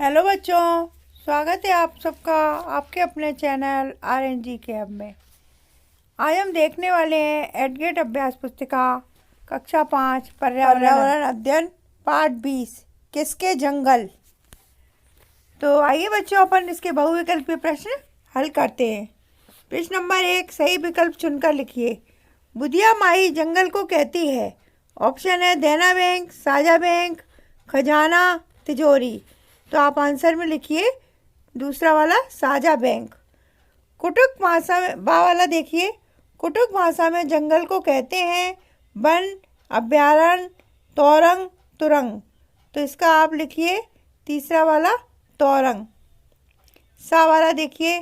Hello बच्चों, स्वागत है आप सबका आपके अपने चैनल RNG कैब में। आज हम देखने वाले हैं एडगेट अभ्यास पुस्तिका कक्षा 5 पर्यावरण अध्ययन पाठ 20 किसके जंगल। तो आइए बच्चों, अपन इसके बहुविकल्पीय प्रश्न हल करते हैं। प्रश्न नंबर 1, सही विकल्प चुनकर लिखिए। बुधिया माही जंगल को कहती है। ऑप्शन है देना बैंक, साझा बैंक, खजाना, तिजोरी। तो आप आंसर में लिखिए दूसरा वाला साझा बैंक। कुटुक भाषा में बा वाला देखिए, कुटुक भाषा में जंगल को कहते हैं वन, अभ्यारण्य, तोरंग, तुरंग। तो इसका आप लिखिए तीसरा वाला तोरंग। सा वाला देखिए,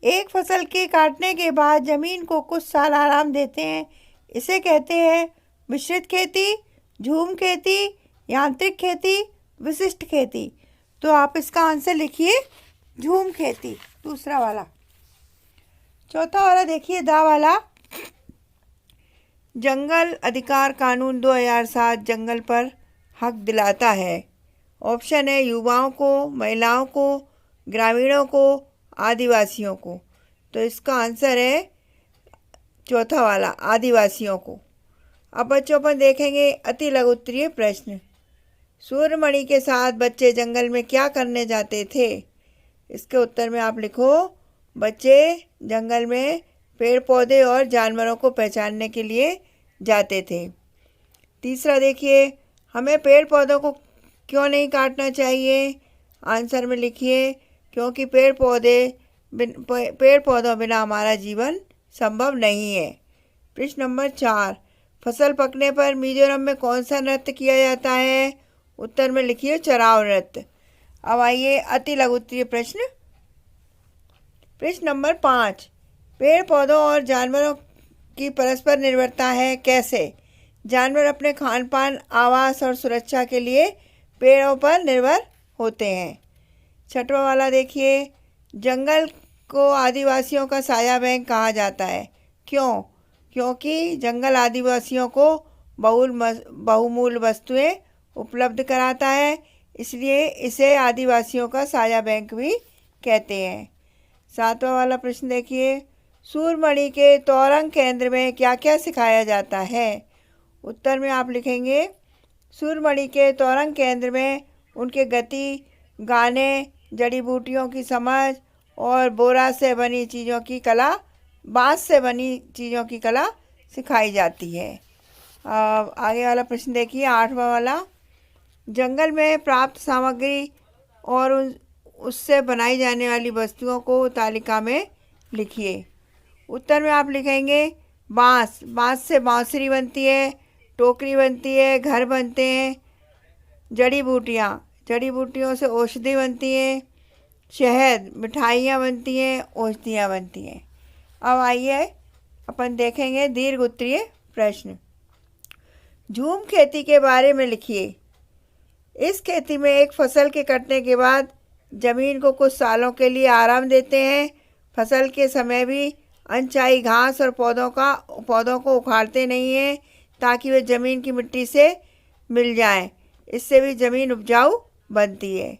एक फसल के काटने के बाद जमीन को कुछ साल आराम देते हैं, इसे कहते हैं मिश्रित खेती, झूम खेती, यांत्रिक खेती, विशिष्ट खेती। तो आप इसका आंसर लिखिए झूम खेती, दूसरा वाला। चौथा वाला देखिए दा वाला, जंगल अधिकार कानून 2007 जंगल पर हक दिलाता है। ऑप्शन है युवाओं को, महिलाओं को, ग्रामीणों को, आदिवासियों को। तो इसका आंसर है चौथा वाला, आदिवासियों को। अब बच्चों पर देखेंगे अति लघु उत्तरीय प्रश्न। सूर्यमणि के साथ बच्चे जंगल में क्या करने जाते थे? इसके उत्तर में आप लिखो बच्चे जंगल में पेड़ पौधे और जानवरों को पहचानने के लिए जाते थे। तीसरा देखिए, हमें पेड़ पौधों को क्यों नहीं काटना चाहिए? आंसर में लिखिए क्योंकि पेड़ पौधों बिना हमारा जीवन संभव नहीं है। प्रश्न नंबर 4, फसल पकने पर मिजोरम में कौन सा नृत्य किया जाता है? उत्तर में लिखिए चराव नृत्य। अब आइए अति लघु उत्तरीय प्रश्न। प्रश्न नंबर 5, पेड़ पौधों और जानवरों की परस्पर निर्भरता है, कैसे? जानवर अपने खान पान, आवास और सुरक्षा के लिए पेड़ों पर निर्भर होते हैं। छठवां वाला देखिए, जंगल को आदिवासियों का साझा बैंक कहा जाता है, क्यों? क्योंकि जंगल आदिवासियों को बहुमूल्य वस्तुएं उपलब्ध कराता है, इसलिए इसे आदिवासियों का साझा बैंक भी कहते हैं। सातवां वाला प्रश्न देखिए, सूर्यमणि के तोरंग केंद्र में क्या क्या सिखाया जाता है? उत्तर में आप लिखेंगे सूर्यमणि के तोरंग केंद्र में उनके गति, गाने, जड़ी बूटियों की समझ और बांस से बनी चीज़ों की कला सिखाई जाती है। आगे वाला प्रश्न देखिए, आठवां वाला, जंगल में प्राप्त सामग्री और उससे बनाई जाने वाली वस्तुओं को तालिका में लिखिए। उत्तर में आप लिखेंगे बांस से बांसुरी बनती है, टोकरी बनती है, घर बनते हैं। जड़ी बूटियों से औषधि बनती है। शहद, मिठाइयाँ बनती हैं, औषधियाँ बनती हैं। अब आइए अपन देखेंगे दीर्घ उत्तरीय प्रश्न। झूम खेती के बारे में लिखिए। इस खेती में एक फसल के कटने के बाद जमीन को कुछ सालों के लिए आराम देते हैं। फसल के समय भी अनचाही घास और पौधों को उखाड़ते नहीं हैं ताकि वे जमीन की मिट्टी से मिल जाएं। इससे भी जमीन उपजाऊ बनती है।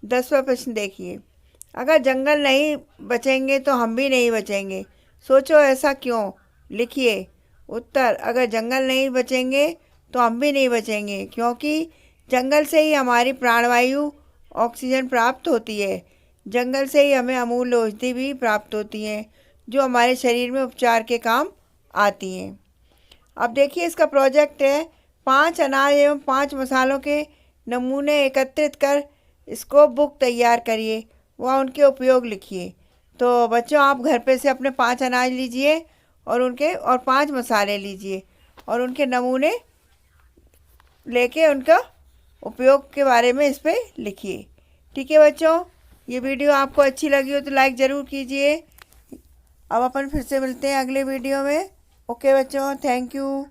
10वां प्रश्न देखिए, अगर जंगल नहीं बचेंगे तो हम भी नहीं बचेंगे, सोचो ऐसा क्यों? लिखिए उत्तर, अगर जंगल नहीं बचेंगे तो हम भी नहीं बचेंगे क्योंकि जंगल से ही हमारी प्राणवायु ऑक्सीजन प्राप्त होती है। जंगल से ही हमें अमूल्य औषधि भी प्राप्त होती हैं जो हमारे शरीर में उपचार के काम आती हैं। अब देखिए इसका प्रोजेक्ट है 5 अनाज एवं 5 मसालों के नमूने एकत्रित कर स्कोप बुक तैयार करिए व उनके उपयोग लिखिए। तो बच्चों, आप घर पे से अपने 5 अनाज लीजिए और 5 मसाले लीजिए और उनके नमूने लेके उनका उपयोग के बारे में इस पे लिखिए। ठीक है बच्चों, ये वीडियो आपको अच्छी लगी हो तो लाइक ज़रूर कीजिए। अब अपन फिर से मिलते हैं अगले वीडियो में। ओके बच्चों, थैंक यू।